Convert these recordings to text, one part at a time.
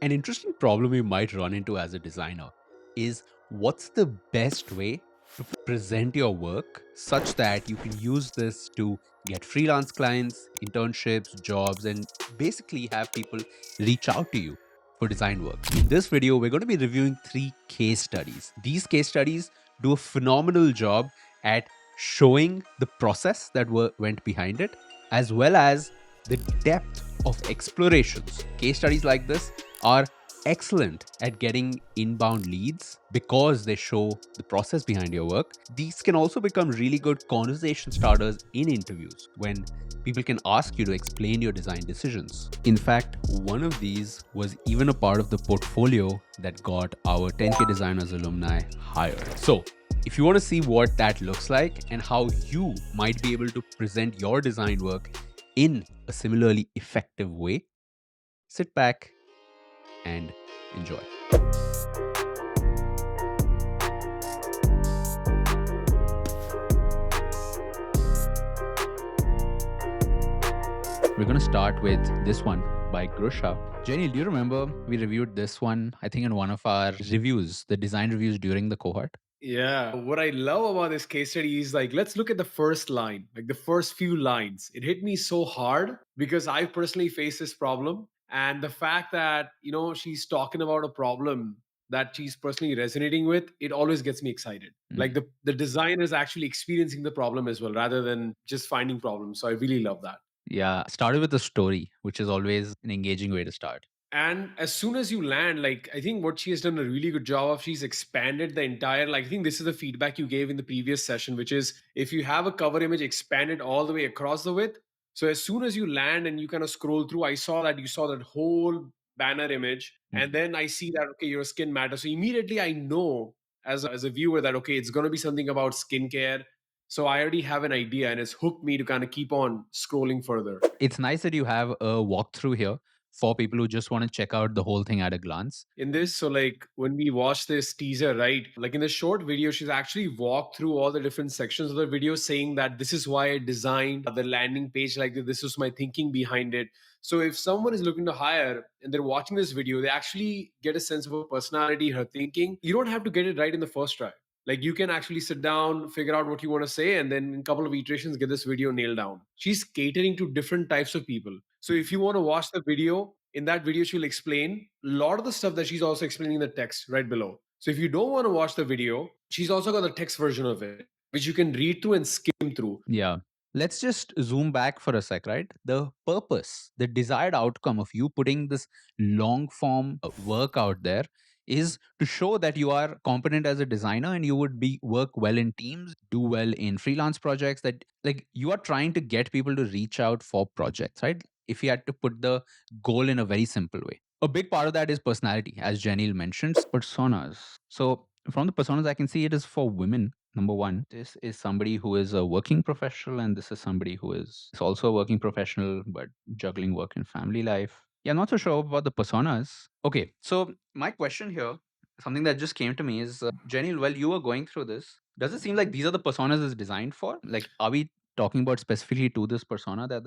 An interesting problem you might run into as a designer is what's the best way to present your work such that you can use this to get freelance clients, internships, jobs, and basically have people reach out to you for design work. In this video, we're going to be reviewing 3 case studies. These case studies do a phenomenal job at showing the process that went behind it, as well as the depth of explorations. Case studies like this are excellent at getting inbound leads because they show the process behind your work. These can also become really good conversation starters in interviews when people can ask you to explain your design decisions. In fact, one of these was even a part of the portfolio that got our 10K Designers alumni hired. So, if you want to see what that looks like and how you might be able to present your design work in a similarly effective way, sit back and enjoy. We're going to start with this one by Grusha. Jayneil, do you remember we reviewed this one, I think, in one of our reviews, the design reviews during the cohort? Yeah, what I love about this case study is like, let's look at the first line, like the first few lines. It hit me so hard because I personally face this problem. And the fact that, she's talking about a problem that she's personally resonating with, it always gets me excited. Like the designer is actually experiencing the problem as well, rather than just finding problems. So I really love that. Yeah, started with a story, which is always an engaging way to start. And as soon as you land, like, I think what she has done a really good job of, she's expanded the entire, like, I think this is the feedback you gave in the previous session, which is if you have a cover image, expand it all the way across the width. So as soon as you land and you kind of scroll through, I saw that you saw that whole banner image. And then I see that, okay, your skin matters. So immediately I know as a viewer that, okay, it's going to be something about skincare. So I already have an idea, and it's hooked me to kind of keep on scrolling further. It's nice that you have a walkthrough here for people who just want to check out the whole thing at a glance. In this, so like when we watch this teaser, right, like in the short video, she's actually walked through all the different sections of the video, saying that this is why I designed the landing page like this. This was my thinking behind it. So if someone is looking to hire and they're watching this video, they actually get a sense of her personality, her thinking. You don't have to get it right in the first try. Like, you can actually sit down, figure out what you want to say, and then in a couple of iterations get this video nailed down. She's catering to different types of people. So if you want to watch the video, in that video she'll explain a lot of the stuff that she's also explaining in the text right below. So if you don't want to watch the video, she's also got the text version of it, which you can read through and skim through. Yeah. Let's just zoom back for a sec, right? The purpose, the desired outcome of you putting this long form work out there is to show that you are competent as a designer and you would be work well in teams, do well in freelance projects, that like you are trying to get people to reach out for projects, right? If you had to put the goal in a very simple way. A big part of that is personality, as Janil mentioned, personas. So from the personas, I can see it is for women. Number one, this is somebody who is a working professional, and this is somebody who is also a working professional but juggling work and family life. Yeah, I'm not so sure about the personas. Okay, so my question here, something that just came to me is, Jenny, while you were going through this, does it seem like these are the personas it's designed for? Like, are we talking about specifically to this persona that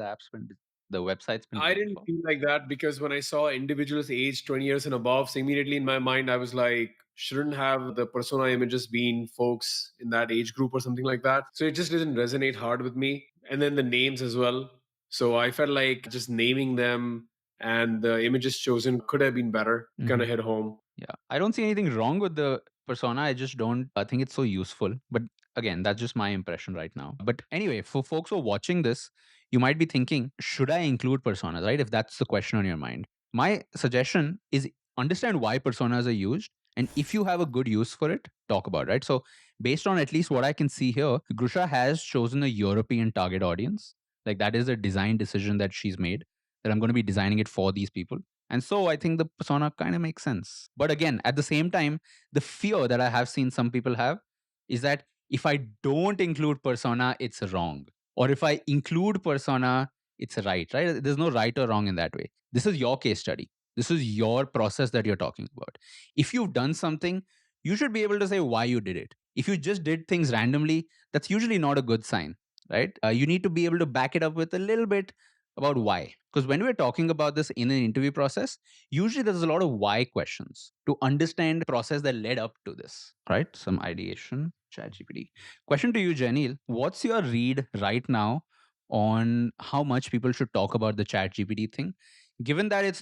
the website's been I built didn't for? feel like that because when I saw individuals aged 20 years and above, so immediately in my mind, I was like, shouldn't have the persona images been folks in that age group or something like that? So it just didn't resonate hard with me. And then the names as well. So I felt like just naming them and the images chosen could have been better, kind of hit home. Yeah, I don't see anything wrong with the persona. I just don't think it's so useful. But again, that's just my impression right now. But anyway, for folks who are watching this, you might be thinking, should I include personas, right? If that's the question on your mind. My suggestion is understand why personas are used. And if you have a good use for it, talk about it, right? So, based on at least what I can see here, Grusha has chosen a European target audience. Like, that is a design decision that she's made, that I'm going to be designing it for these people. And so I think the persona kind of makes sense. But again, at the same time, the fear that I have seen some people have is that if I don't include persona, it's wrong. Or if I include persona, it's right? There's no right or wrong in that way. This is your case study. This is your process that you're talking about. If you've done something, you should be able to say why you did it. If you just did things randomly, that's usually not a good sign, right? You need to be able to back it up with a little bit about why. Because when we're talking about this in an interview process, usually there's a lot of why questions to understand the process that led up to this, right? Some ideation, ChatGPT. Question to you, Jayneil. What's your read right now on how much people should talk about the ChatGPT thing? Given that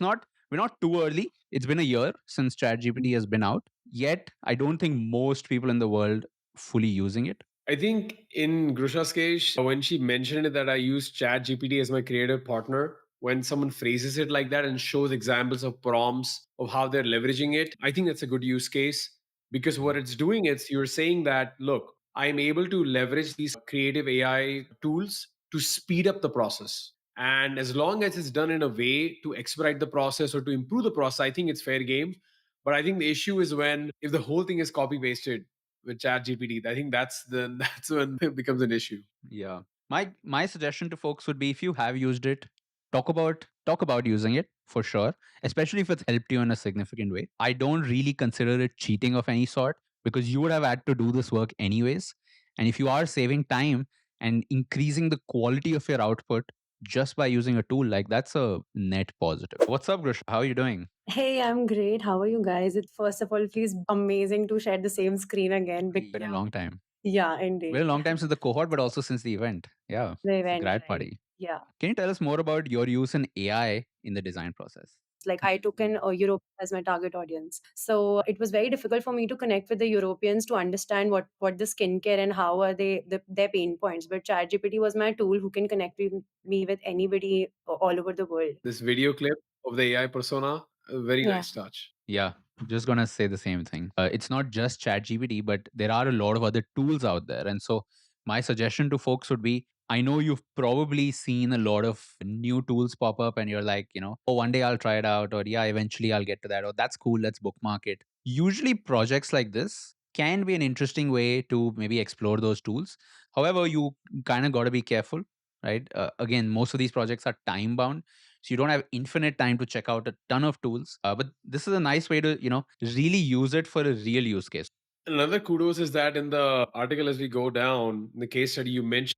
we're not too early. It's been a year since ChatGPT has been out. Yet, I don't think most people in the world fully using it. I think in Grusha's case, when she mentioned it that I use Chat GPT as my creative partner, when someone phrases it like that and shows examples of prompts of how they're leveraging it, I think that's a good use case because what it's doing is you're saying that, look, I'm able to leverage these creative AI tools to speed up the process. And as long as it's done in a way to expedite the process or to improve the process, I think it's fair game. But I think the issue is when if the whole thing is copy pasted with chat gpt, I think that's the that's when it becomes an issue. Yeah. My suggestion to folks would be if you have used it, talk about using it for sure, especially if it's helped you in a significant way. I don't really consider it cheating of any sort because you would have had to do this work anyways. And if you are saving time and increasing the quality of your output just by using a tool, like that's a net positive. What's up, Grusha? How are you doing? Hey, I'm great. How are you guys? It first of all feels amazing to share the same screen again. Been a long time. Yeah, Been indeed. a long time since the cohort, but also since the event. Yeah. The It's a event, grad right? party. Yeah. Can you tell us more about your use in AI in the design process? Like I took in Europe as my target audience. So it was very difficult for me to connect with the Europeans to understand what the skincare and how are their pain points. But ChatGPT was my tool who can connect me with anybody all over the world. This video clip of the AI persona, a very Yeah. nice touch. Yeah, just gonna say the same thing. It's not just ChatGPT, but there are a lot of other tools out there. And so, my suggestion to folks would be I know you've probably seen a lot of new tools pop up, and you're like, oh, one day I'll try it out, or yeah, eventually I'll get to that, or that's cool, let's bookmark it. Usually, projects like this can be an interesting way to maybe explore those tools. However, you kind of got to be careful, right? Again, most of these projects are time bound, so you don't have infinite time to check out a ton of tools, but this is a nice way to really use it for a real use case. Another kudos is that in the article, as we go down, in the case study, you mentioned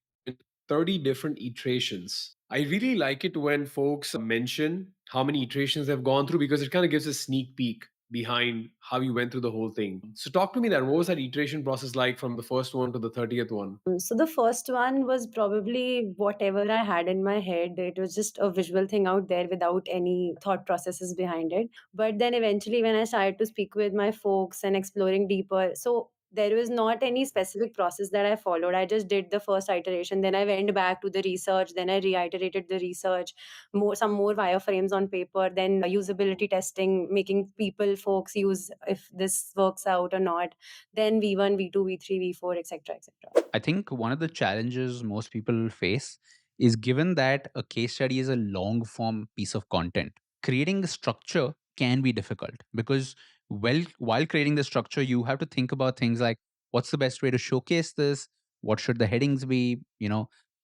30 different iterations. I really like it when folks mention how many iterations they've gone through because it kind of gives a sneak peek behind how you went through the whole thing. So, talk to me that. What was that iteration process like from the first one to the 30th one? So the first one was probably whatever I had in my head. It was just a visual thing out there without any thought processes behind it. But then eventually, when I started to speak with my folks and exploring deeper, so there was not any specific process that I followed. I just did the first iteration. Then I went back to the research. Then I reiterated the research, some more wireframes on paper. Then usability testing, making people, folks use if this works out or not. Then V1, V2, V3, V4, etc., etc. I think one of the challenges most people face is given that a case study is a long form piece of content, creating the structure can be difficult because while creating the structure, you have to think about things like what's the best way to showcase this? What should the headings be?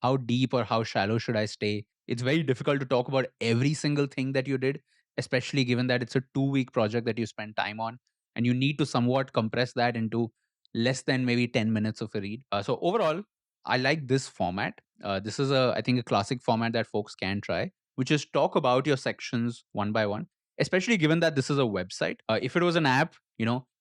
How deep or how shallow should I stay? It's very difficult to talk about every single thing that you did, especially given that it's a 2 week project that you spend time on and you need to somewhat compress that into less than maybe 10 minutes of a read. So overall, I like this format. This is I think a classic format that folks can try, which is talk about your sections one by one, especially given that this is a website. If it was an app,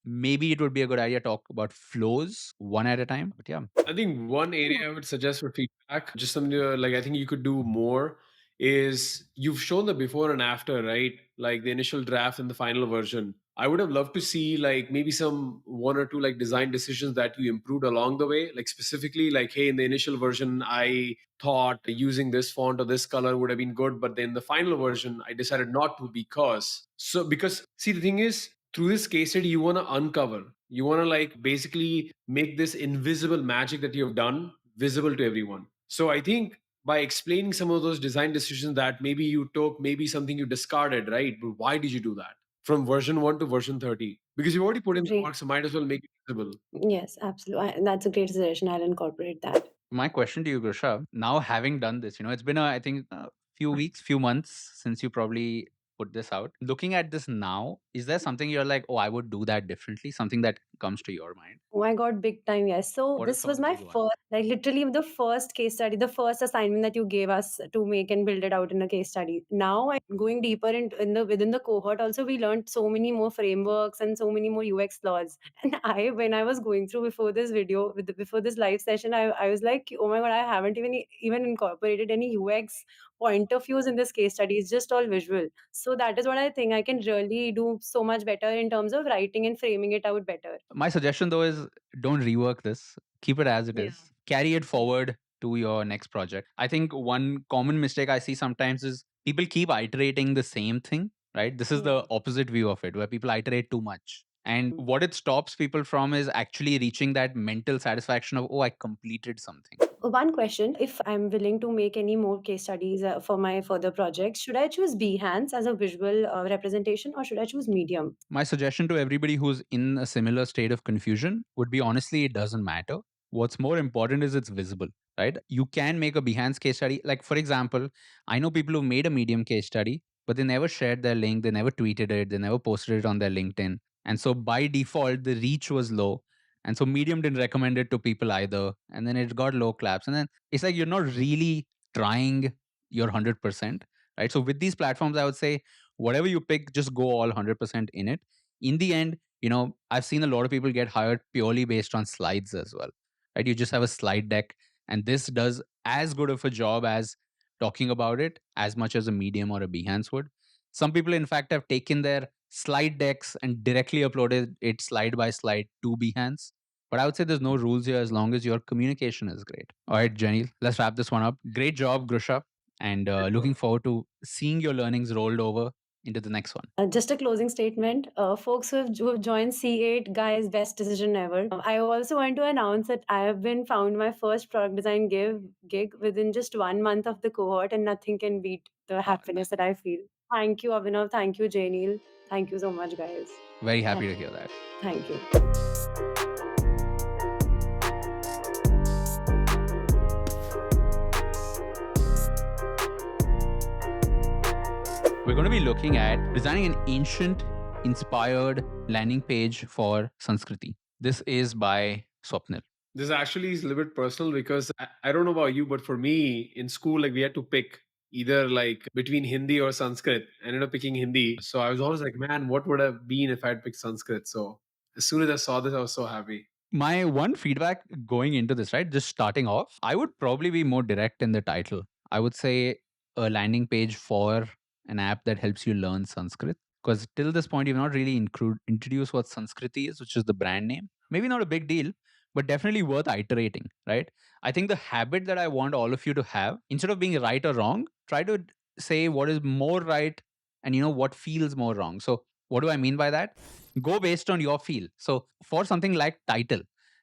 maybe it would be a good idea to talk about flows one at a time. But yeah, I think one area I would suggest for feedback, just something like I think you could do more is you've shown the before and after, right? Like the initial draft and the final version. I would have loved to see like maybe some one or two like design decisions that you improved along the way. Like specifically, like, hey, in the initial version, I thought using this font or this color would have been good, but then the final version, I decided not to because see the thing is through this case study, you want to uncover, you want to like basically make this invisible magic that you've done visible to everyone. So I think by explaining some of those design decisions that maybe you took, maybe something you discarded, right? But why did you do that? From version 1 to version 30. Because you already put in the Great. work, so might as well make it visible. Yes, absolutely. That's a great suggestion. I'll incorporate that. my question to you, Grusha, now having done this, it's been I think a few weeks, few months since you probably put this out. Looking at this now, is there something you're like, oh, I would do that differently? Something that comes to your mind? Oh my God, big time, yes. So What are this some of was the my big ones? first, like literally the first case study, the first assignment that you gave us to make and build it out in a case study. Now I'm going deeper in the within the cohort. Also, we learned so many more frameworks and so many more UX laws. And when I was going through before this video, before this live session, I was like, oh my God, I haven't even incorporated any UX point of views in this case study. It's just all visual. So that is what I think I can really do so much better in terms of writing and framing it out better. My suggestion though is don't rework this. Keep it as it Yeah. is. Carry it forward to your next project. I think one common mistake I see sometimes is people keep iterating the same thing, right? This is Yeah. the opposite view of it, where people iterate too much. And what it stops people from is actually reaching that mental satisfaction of, oh, I completed something. One question: if I'm willing to make any more case studies for my further projects, should I choose Behance as a visual representation or should I choose Medium? My suggestion to everybody who's in a similar state of confusion would be honestly, it doesn't matter. What's more important is it's visible, right? You can make a Behance case study. Like, for example, I know people who made a Medium case study, but they never shared their link, they never tweeted it, they never posted it on their LinkedIn. And so by default, the reach was low. And so Medium didn't recommend it to people either. And then it got low claps. And then it's like you're not really trying your 100%, right? So with these platforms, I would say, whatever you pick, just go all 100% in it. In the end, I've seen a lot of people get hired purely based on slides as well, right? You just have a slide deck, and this does as good of a job as talking about it as much as a Medium or a Behance would. Some people, in fact, have taken their slide decks and directly uploaded it slide by slide to Behance. But I would say there's no rules here as long as your communication is great. All right, Jenny, let's wrap this one up. Great job, Grusha. And looking forward to seeing your learnings rolled over into the next one. Just a closing statement. Folks who have joined C8, guys, best decision ever. I also want to announce that I have been found my first product design gig within just 1 month of the cohort, and nothing can beat the happiness that I feel. Thank you, Abhinav. Thank you, Jayneil. Thank you so much, guys. Very happy to hear that. Thank you. We're going to be looking at designing an ancient inspired landing page for Sanskriti. This is by Swapnil. This actually is a little bit personal because I don't know about you, but for me in school, like we had to pick either like between Hindi or Sanskrit. I ended up picking Hindi. So I was always like, man, what would have been if I had picked Sanskrit? So as soon as I saw this, I was so happy. My one feedback going into this, right, just starting off, I would probably be more direct in the title. I would say a landing page for an app that helps you learn Sanskrit. Because till this point, you've not really introduced what Sanskriti is, which is the brand name. Maybe not a big deal, but definitely worth iterating, right? I think the habit that I want all of you to have, instead of being right or wrong, try to say what is more right and what feels more wrong. So what do I mean by that? Go based on your feel. So for something like title,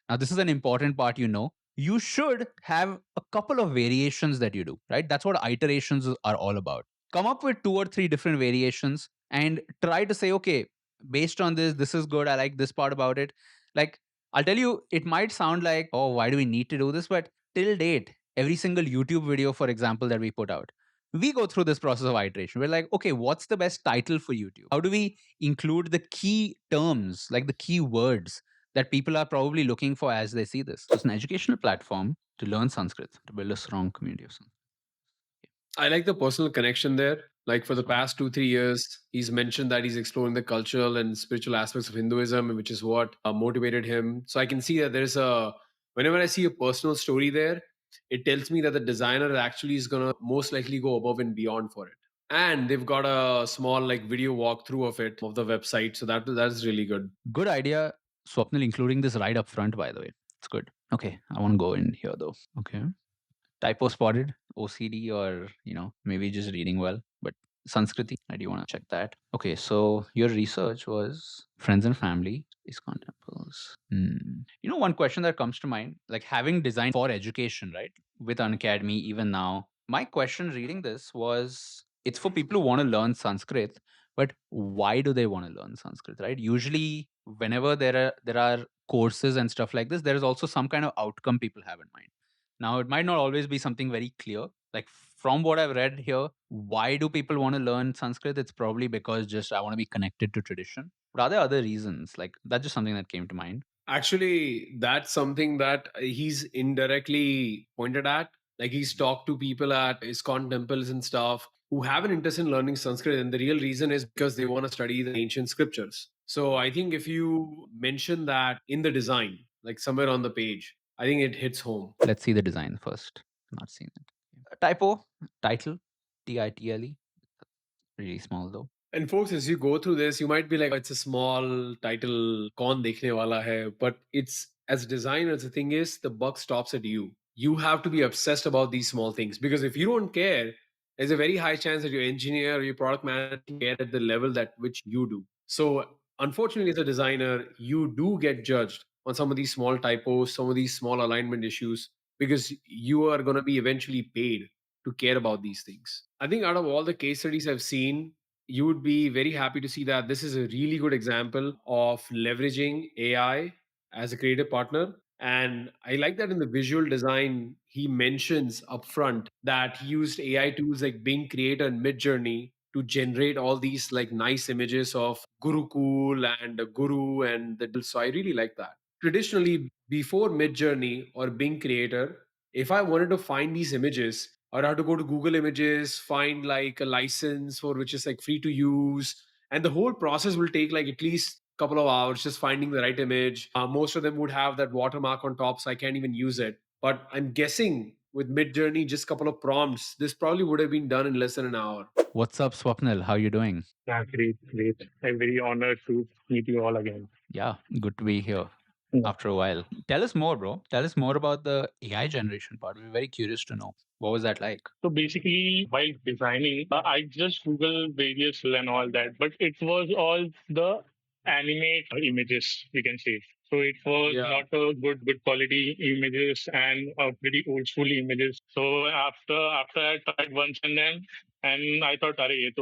now this is an important part, you should have a couple of variations that you do, right? That's what iterations are all about. Come up with 2 or 3 different variations and try to say, okay, based on this is good. I like this part about it. Like, I'll tell you, it might sound like, oh, why do we need to do this? But till date, every single YouTube video, for example, that we put out, we go through this process of iteration. We're like, okay, what's the best title for YouTube? How do we include the key terms, like the key words that people are probably looking for as they see this? So it's an educational platform to learn Sanskrit, to build a strong community of Sanskrit. I like the personal connection there. Like for the So- past 2-3 years, he's mentioned that he's exploring the cultural and spiritual aspects of Hinduism, which is what motivated him. So I can see that whenever I see a personal story there, it tells me that the designer actually is going to most likely go above and beyond for it. And they've got a small like video walkthrough of it of the website. So that's really good. Good idea, Swapnil, including this right up front, by the way. It's good. Okay, I want to go in here though. Okay. Typo spotted, OCD, or maybe just reading well, but Sanskriti, I do want to check that. Okay, so your research was friends and family, ISKCON temples. One question that comes to mind, like having designed for education, right, with Unacademy, even now, my question reading this was, it's for people who want to learn Sanskrit, but why do they want to learn Sanskrit, right? Usually, whenever there are courses and stuff like this, there is also some kind of outcome people have in mind. Now, it might not always be something very clear. Like from what I've read here, why do people want to learn Sanskrit? It's probably because just I want to be connected to tradition. But are there other reasons? Like that's just something that came to mind. Actually, that's something that he's indirectly pointed at. Like he's talked to people at ISKCON temples and stuff who have an interest in learning Sanskrit. And the real reason is because they want to study the ancient scriptures. So I think if you mention that in the design, like somewhere on the page, I think it hits home. Let's see the design first. Not seen it. Typo, title, title. Really small though. And folks, as you go through this, you might be like, it's a small title, kaun dekhne wala hai. But it's as designers, the thing is, the buck stops at you. You have to be obsessed about these small things because if you don't care, there's a very high chance that your engineer or your product manager can care at the level that which you do. So, unfortunately, as a designer, you do get judged on some of these small typos, some of these small alignment issues, because you are going to be eventually paid to care about these things. I think out of all the case studies I've seen, you would be very happy to see that this is a really good example of leveraging AI as a creative partner. And I like that in the visual design, he mentions upfront that he used AI tools like Bing Creator and Midjourney to generate all these like nice images of Gurukul and the Guru and the. So I really like that. Traditionally, before Midjourney or Bing Creator, if I wanted to find these images, or I have to go to Google Images, find like a license for which is like free to use, and the whole process will take like at least a couple of hours just finding the right image. Most of them would have that watermark on top, so I can't even use it. But I'm guessing with Midjourney, just a couple of prompts, this probably would have been done in less than an hour. What's up, Swapnil? How you doing? Yeah, great, great. I'm very honored to meet you all again. Yeah, good to be here Yeah. after a while. Tell us more, bro. Tell us more about the AI generation part. We're very curious to know. What was that like? So basically, while designing, I just Google various and all that, but it was all the animate images, we can say. So it was Yeah. not a good quality images and pretty old school images. So after I tried once and I thought, Arey,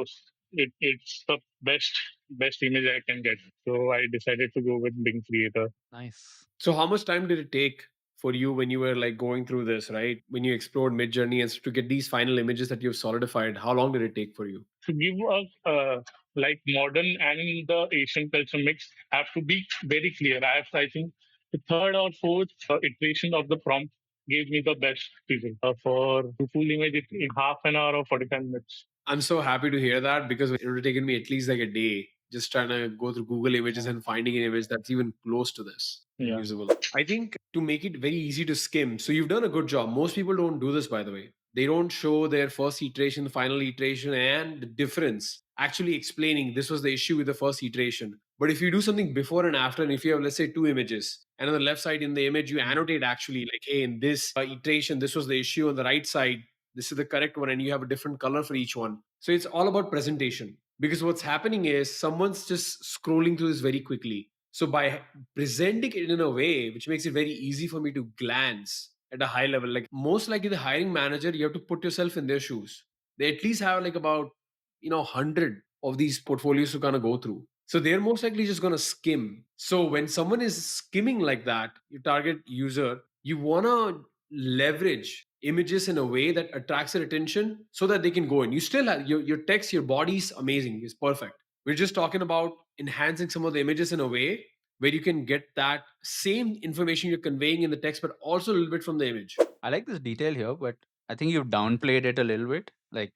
it's the best image I can get. So I decided to go with Bing Creator. Nice. So how much time did it take for you when you were like going through this, right? When you explored Midjourney and to get these final images that you've solidified, how long did it take for you? To give us like modern and the Asian culture mix have to be very clear. I think the third or fourth iteration of the prompt gave me the best result. For the full image, it in half an hour or 45 minutes. I'm so happy to hear that because it would have taken me at least like a day just trying to go through Google Images and finding an image that's even close to this and Yeah. usable. I think to make it very easy to skim, so you've done a good job. Most people don't do this, by the way. They don't show their first iteration, final iteration, and the difference, actually explaining this was the issue with the first iteration. But if you do something before and after, and if you have, let's say, two images, and on the left side in the image, you annotate actually like, hey, in this iteration, this was the issue. On the right side, this is the correct one, and you have a different color for each one. So it's all about presentation because what's happening is someone's just scrolling through this very quickly. So by presenting it in a way which makes it very easy for me to glance at a high level, like most likely the hiring manager, you have to put yourself in their shoes. They at least have like about 100 of these portfolios to kind of go through. So they're most likely just going to skim. So when someone is skimming like that, your target user, you want to leverage images in a way that attracts their attention so that they can go in. You still have your text, your body's amazing, is perfect. We're just talking about enhancing some of the images in a way where you can get that same information you're conveying in the text, but also a little bit from the image. I like this detail here, but I think you've downplayed it a little bit. Like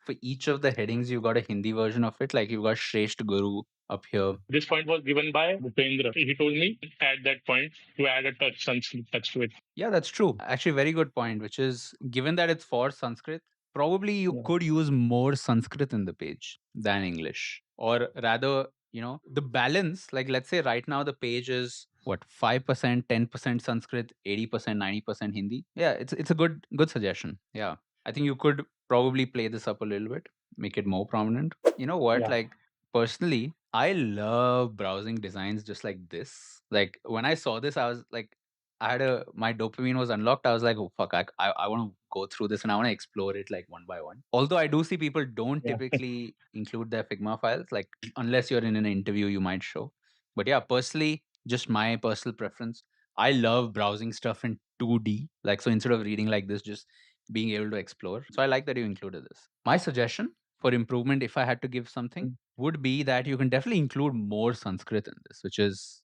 for each of the headings, you've got a Hindi version of it. Like you've got Shresht Guru up here. This point was given by Bhupendra. He told me at that point to add a Sanskrit touch to it. Yeah, that's true. Actually, very good point, which is given that it's for Sanskrit, probably you Yeah. could use more Sanskrit in the page than English. Or rather, the balance, like let's say right now the page is what, 5%, 10% Sanskrit, 80%, 90% Hindi. Yeah, it's a good suggestion. Yeah. I think you could probably play this up a little bit, make it more prominent. You know what? Yeah. Like personally, I love browsing designs just like this. Like when I saw this, I was like, my dopamine was unlocked. I was like, oh fuck, I want to go through this and I want to explore it like one by one. Although I do see people don't Yeah. typically include their Figma files, like unless you're in an interview, you might show. But yeah, personally, just my personal preference, I love browsing stuff in 2D. Like so, instead of reading like this, just being able to explore. So I like that you included this. My suggestion for improvement, if I had to give something, would be that you can definitely include more Sanskrit in this, which is,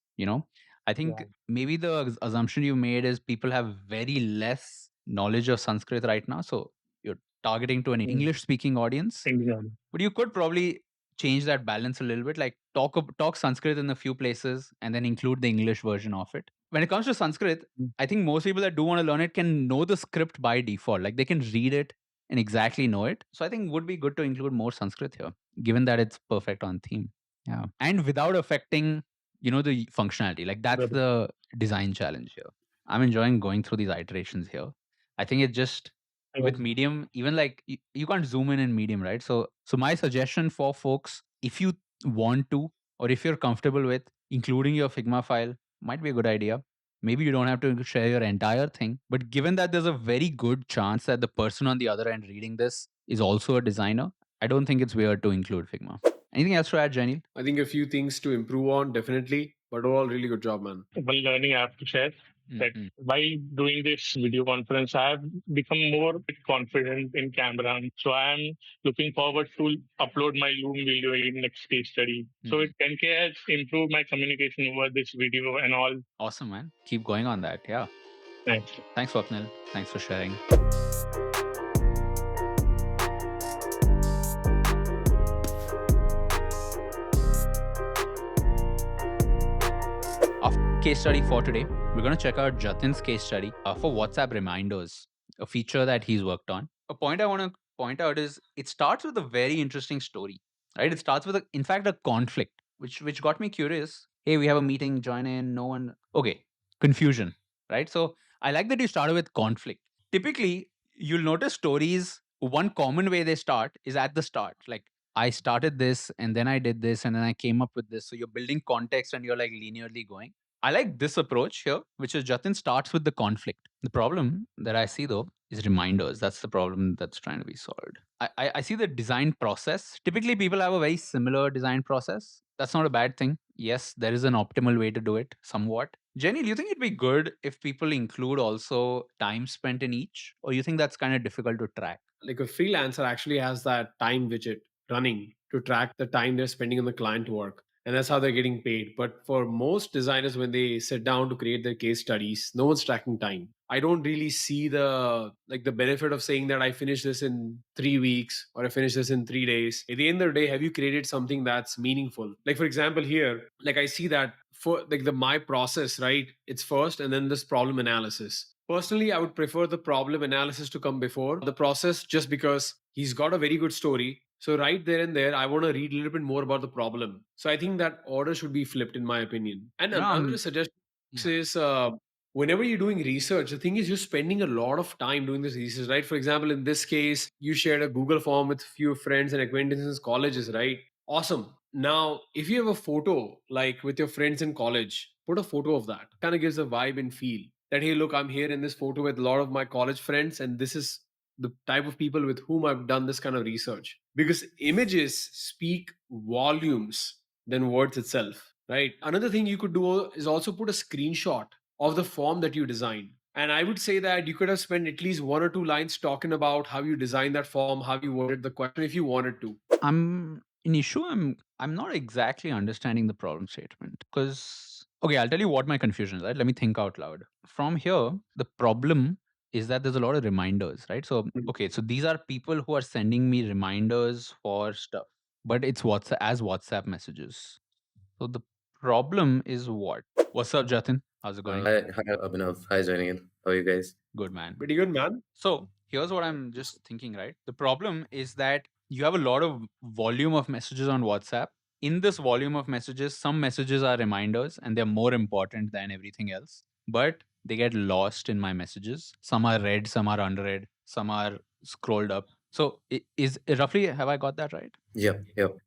I think Yeah. maybe the assumption you made is people have very less knowledge of Sanskrit right now. So you're targeting to an Mm. English speaking audience, Exactly. but you could probably change that balance a little bit, like talk Sanskrit in a few places and then include the English version of it. When it comes to Sanskrit, Mm. I think most people that do want to learn it can know the script by default. Like they can read it and exactly know it. So I think would be good to include more Sanskrit here, given that it's perfect on theme. Yeah. And without affecting, the functionality. Like that's Very- the design challenge here. I'm enjoying going through these iterations here. I think it just with um, Medium, even like you can't zoom in Medium, right? So my suggestion for folks, if you want to, or if you're comfortable with including your Figma file, might be a good idea. Maybe you don't have to share your entire thing, but given that there's a very good chance that the person on the other end reading this is also a designer, I don't think it's weird to include Figma. Anything else to add, Jenny? I think a few things to improve on, definitely. But overall, really good job, man. one learning I have to share that Mm-hmm. while doing this video conference, I have become more confident in camera. So I am looking forward to upload my Loom video in next case study. So Mhm. it 10K has improved my communication over this video and all. Awesome, man. Keep going on that. Yeah. Thanks. Thanks, Swapnil. Thanks for sharing. Our case study for today, we're going to check out Jatin's case study for WhatsApp reminders, a feature that he's worked on. A point I want to point out is it starts with a very interesting story, right? It starts with, in fact, a conflict, which got me curious. Hey, we have a meeting, join in, no one. Okay, confusion, right? So I like that you started with conflict. Typically, you'll notice stories, one common way they start is at the start. Like, I started this and then I did this and then I came up with this. So you're building context and you're like linearly going. I like this approach here, which is Jatin starts with the conflict. The problem that I see though is reminders. That's the problem that's trying to be solved. I see the design process. Typically, people have a very similar design process. That's not a bad thing. Yes, there is an optimal way to do it somewhat. Jenny, do you think it'd be good if people include also time spent in each? Or you think that's kind of difficult to track? Like a freelancer actually has that time widget running to track the time they're spending on the client work. And that's how they're getting paid. But for most designers, when they sit down to create their case studies, no one's tracking time. I don't really see the benefit of saying that I finished this in 3 weeks or I finished this in 3 days. At the end of the day, have you created something that's meaningful? Like for example, here, like I see that for like the my process, right? It's first and then this problem analysis. Personally, I would prefer the problem analysis to come before the process just because he's got a very good story. So, right there and there, I want to read a little bit more about the problem. So, I think that order should be flipped, in my opinion. And No, another suggestion yeah. is whenever you're doing research, the thing is you're spending a lot of time doing this research, right? For example, in this case, you shared a Google form with a few friends and acquaintances, colleges, right? Awesome. Now, if you have a photo like with your friends in college, put a photo of that. Kind of gives a vibe and feel that, hey, look, I'm here in this photo with a lot of my college friends, and this is the type of people with whom I've done this kind of research. Because images speak volumes than words itself, right? Another thing you could do is also put a screenshot of the form that you designed. And I would say that you could have spent at least 1 or 2 lines talking about how you designed that form, how you worded the question if you wanted to. I'm an issue. I'm not exactly understanding the problem statement because okay, I'll tell you what my confusion is. Right, let me think out loud. From here, the problem is that there's a lot of reminders, right? So okay, so these are people who are sending me reminders for stuff, but it's WhatsApp messages. So the problem is what? What's up, Jatin? How's it going? Hi, Abhinav. Hi, Jayneil. How are you guys? Good, man. Pretty good, man. So here's what I'm just thinking, right? The problem is that you have a lot of volume of messages on WhatsApp. In this volume of messages, some messages are reminders and they're more important than everything else, but they get lost in my messages. Some are read, some are unread, some are scrolled up. So is roughly, have I got that right? Yep.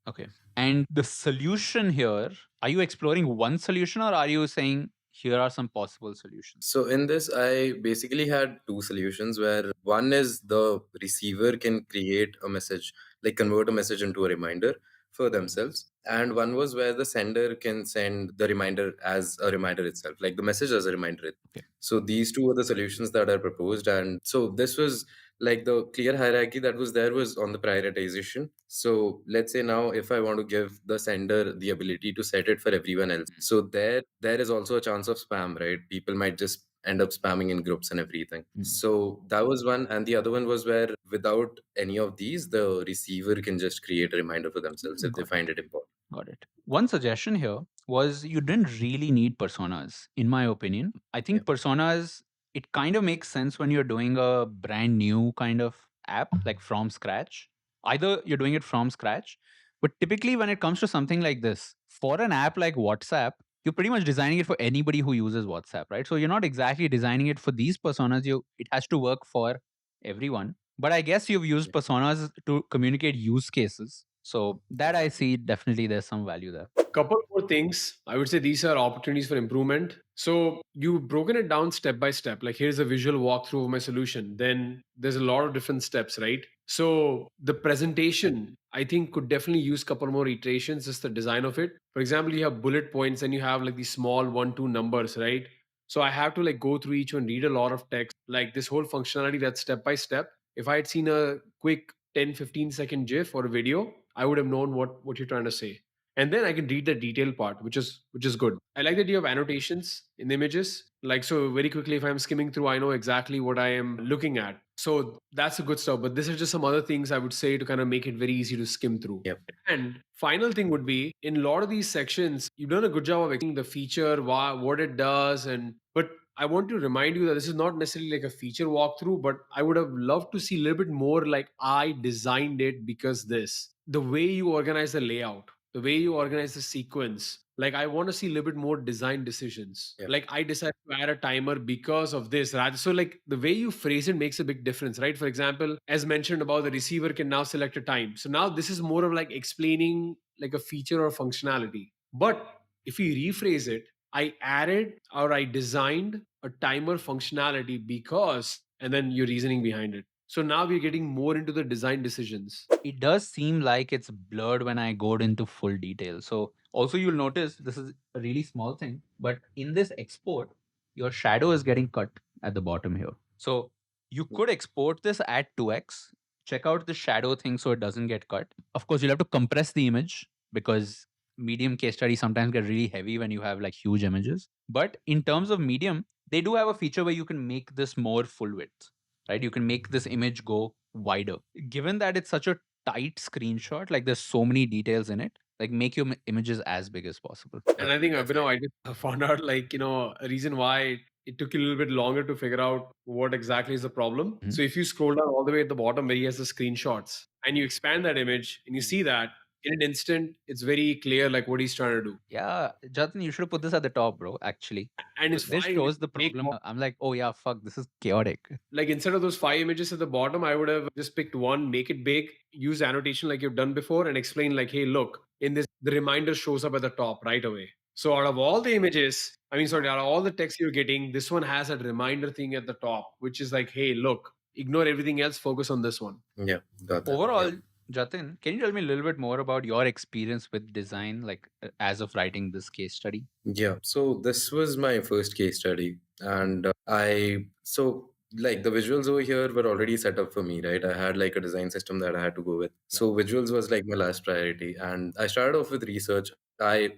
Okay. And the solution here, are you exploring one solution or are you saying here are some possible solutions? So in this, I basically had two solutions where one is the receiver can create a message, like convert a message into a reminder for themselves. And one was where the sender can send the reminder as a reminder itself, like the message as a reminder. Okay. So these two are the solutions that are proposed. And so this was Like the clear hierarchy that was there was on the prioritization. So let's say now if I want to give the sender the ability to set it for everyone else, so there is also a chance of spam, right? People might just end up spamming in groups and everything. So that was one, and the other one was where without any of these, the receiver can just create a reminder for themselves if they Got find it important. Got it. One suggestion here was you didn't really need personas, in my opinion. I think personas, it kind of makes sense when you're doing a brand new kind of app, like from scratch. Either you're doing it from scratch, but typically when it comes to something like this, for an app like WhatsApp, you're pretty much designing it for anybody who uses WhatsApp, right? So you're not exactly designing it for these personas. It has to work for everyone. But I guess you've used personas to communicate use cases. So that I see definitely there's some value there. Couple more things. I would say these are opportunities for improvement. So you've broken it down step by step. Like here's a visual walkthrough of my solution. Then there's a lot of different steps, right? So the presentation, I think, could definitely use couple more iterations, just the design of it. For example, you have bullet points and you have like these small 1, 2 numbers, right? So I have to like go through each one, read a lot of text, like this whole functionality that's step by step. If I had seen a quick 10, 15 second GIF or a video, I would have known what you're trying to say, and then I can read the detail part, which is good. I like the idea of annotations in the images. Like, so very quickly, if I'm skimming through, I know exactly what I am looking at. So that's a good stuff. But this is just some other things I would say to kind of make it very easy to skim through. Yep. And final thing would be, in a lot of these sections, you've done a good job of explaining the feature, what it does, and but I want to remind you that this is not necessarily like a feature walkthrough, but I would have loved to see a little bit more like I designed it because this. The way you organize the layout, the way you organize the sequence, like I want to see a little bit more design decisions. Yeah. Like I decided to add a timer because of this, right? So like the way you phrase it makes a big difference, right? For example, as mentioned about the receiver can now select a time. So now this is more of like explaining like a feature or functionality. But if we rephrase it, I added or I designed a timer functionality because, and then your reasoning behind it. So now we're getting more into the design decisions. It does seem like it's blurred when I go into full detail. So also you'll notice this is a really small thing, but in this export, your shadow is getting cut at the bottom here. So you could export this at 2x, check out the shadow thing so it doesn't get cut. Of course, you'll have to compress the image because medium case studies sometimes get really heavy when you have like huge images. But in terms of medium, they do have a feature where you can make this more full width, right? You can make this image go wider. Given that it's such a tight screenshot, like there's so many details in it, like make your images as big as possible. And I think, Abhinav, I just found out like, a reason why it took you a little bit longer to figure out what exactly is the problem. Mhm. So if you scroll down all the way at the bottom where he has the screenshots and you expand that image and you see that in an instant, it's very clear like what he's trying to do. Yeah, Jatin, you should have put this at the top, bro, actually. And it's This fine. shows the Make problem. I'm like, oh yeah, fuck, this is chaotic. like instead of those 5 images at the bottom, I would have just picked one, make it big, use annotation like you've done before, and explain like, hey, look, in this, the reminder shows up at the top right away. So out of all the images, out of all the text you're getting, this one has a reminder thing at the top, which is like, hey, look, ignore everything else, focus on this one. Yeah, got that. Overall, Yeah. Jatin, can you tell me a little bit more about your experience with design, like as of writing this case study? Yeah, so this was my first case study, and like the visuals over here were already set up for me, right? I had like a design system that I had to go with. So visuals was like my last priority, and I started off with research.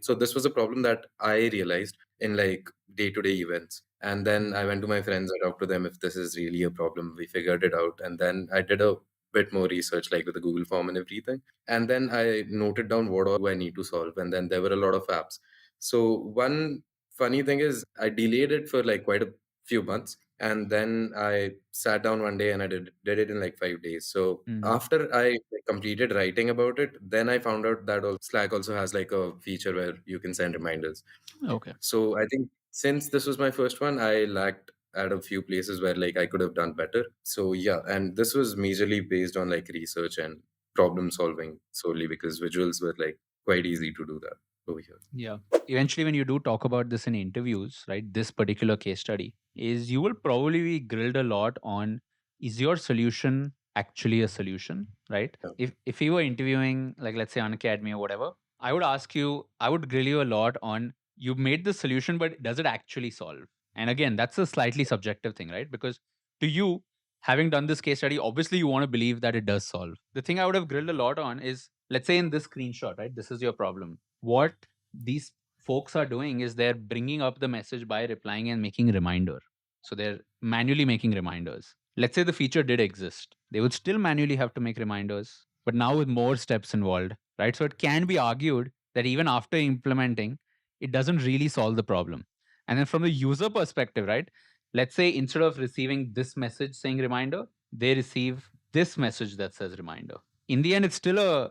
So this was a problem that I realized in like day-to-day events, and then I went to my friends, I talked to them if this is really a problem. We figured it out, and then I did a bit more research, like with the Google form and everything, and then I noted down what all I need to solve, and then there were a lot of apps. So one funny thing is I delayed it for like quite a few months, and then I sat down one day and I did it in like 5 days. So after I like, completed writing about it, then I found out that Slack also has like a feature where you can send reminders. Okay. So I think since this was my first one, I lacked at a few places where like I could have done better. So yeah, and this was majorly based on like research and problem solving solely because visuals were like quite easy to do that over here. Yeah. Eventually, when you do talk about this in interviews, right, this particular case study is you will probably be grilled a lot on is your solution actually a solution, right? Yeah. If you were interviewing, like let's say Unacademy or whatever, I would ask you, I would grill you a lot on you made the solution, but does it actually solve? And again, that's a slightly subjective thing, right? Because to you, having done this case study, obviously you want to believe that it does solve. The thing I would have grilled a lot on is, let's say in this screenshot, right? This is your problem. What these folks are doing is they're bringing up the message by replying and making a reminder. So they're manually making reminders. Let's say the feature did exist. They would still manually have to make reminders, but now with more steps involved, right? So it can be argued that even after implementing, it doesn't really solve the problem. And then from the user perspective, right? Let's say instead of receiving this message saying reminder, they receive this message that says reminder. In the end, it's still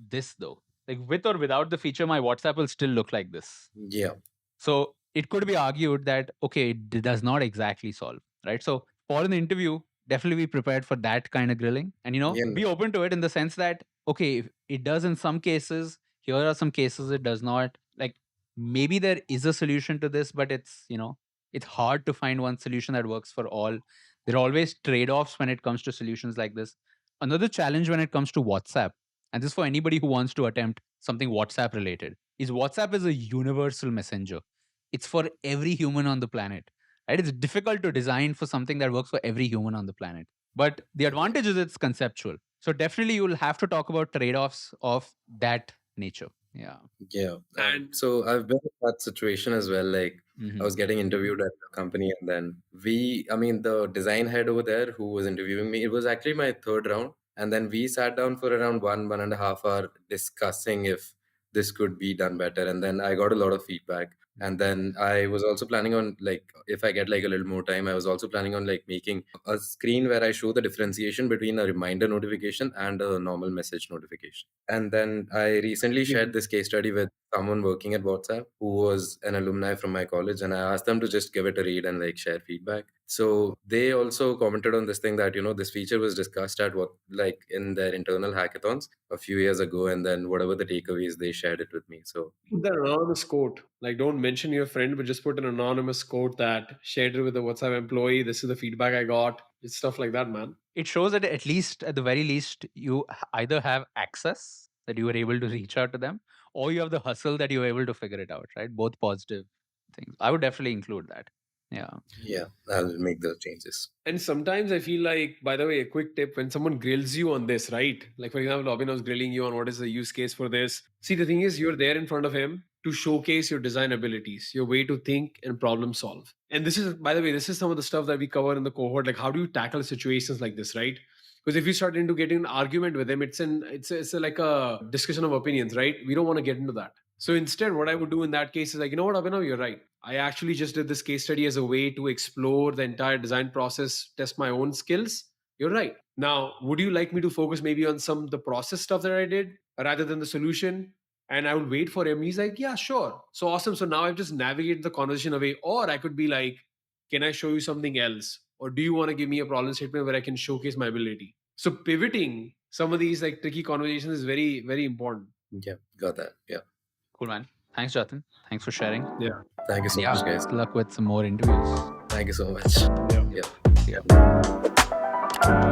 this though. Like with or without the feature, my WhatsApp will still look like this. Yeah. So it could be argued that okay, it does not exactly solve, right? So for an interview, definitely be prepared for that kind of grilling, and Yeah. be open to it in the sense that okay, if it does in some cases. Here are some cases it does not. Like maybe there is a solution to this, but it's hard to find one solution that works for all. There are always trade-offs when it comes to solutions like this. Another challenge when it comes to WhatsApp, and this is for anybody who wants to attempt something WhatsApp related, is WhatsApp is a universal messenger. It's for every human on the planet. Right? It's difficult to design for something that works for every human on the planet. But the advantage is it's conceptual. So definitely you'll have to talk about trade-offs of that nature. Yeah. Yeah. And So I've been in that situation as well. Like Mhm. I was getting interviewed at a company, and then the design head over there who was interviewing me, it was actually my third round. And then we sat down for around 1.5 hour discussing if this could be done better. And then I got a lot of feedback. And then I was also planning on, like, if I get like a little more time, I was also planning on like making a screen where I show the differentiation between a reminder notification and a normal message notification. And then I recently shared this case study with someone working at WhatsApp who was an alumni from my college, and I asked them to just give it a read and like share feedback. So they also commented on this thing that this feature was discussed at in their internal hackathons a few years ago, and then whatever the takeaways, they shared it with me. So put that anonymous quote. Like, don't mention your friend, but just put an anonymous quote that shared it with a WhatsApp employee. This is the feedback I got. It's stuff like that, man. It shows that at the very least, you either have access that you were able to reach out to them, or you have the hustle that you were able to figure it out, right? Both positive things. I would definitely include that. Yeah. yeah, I'll make those changes. And sometimes I feel like, by the way, a quick tip, when someone grills you on this, right? Like, for example, Abhinav was grilling you on what is the use case for this. See, the thing is, you're there in front of him to showcase your design abilities, your way to think and problem solve. And this is, by the way, this is some of the stuff that we cover in the cohort. Like, how do you tackle situations like this, right? Because if you start into getting an argument with him, like a discussion of opinions, right? We don't want to get into that. So instead, what I would do in that case is like, you know what, Abhinav, you're right. I actually just did this case study as a way to explore the entire design process, test my own skills. You're right. Now, would you like me to focus maybe on some the process stuff that I did rather than the solution? And I would wait for him. He's like, yeah, sure. So awesome. So now I've just navigated the conversation away. Or I could be like, can I show you something else? Or do you want to give me a problem statement where I can showcase my ability? So pivoting some of these like tricky conversations is very, very important. Yeah, got that. Yeah. Cool, man. Thanks, Jatin. Thanks for sharing. Yeah. Thank you so much, guys. Good luck with some more interviews. Thank you so much. Yeah. Yeah. See ya.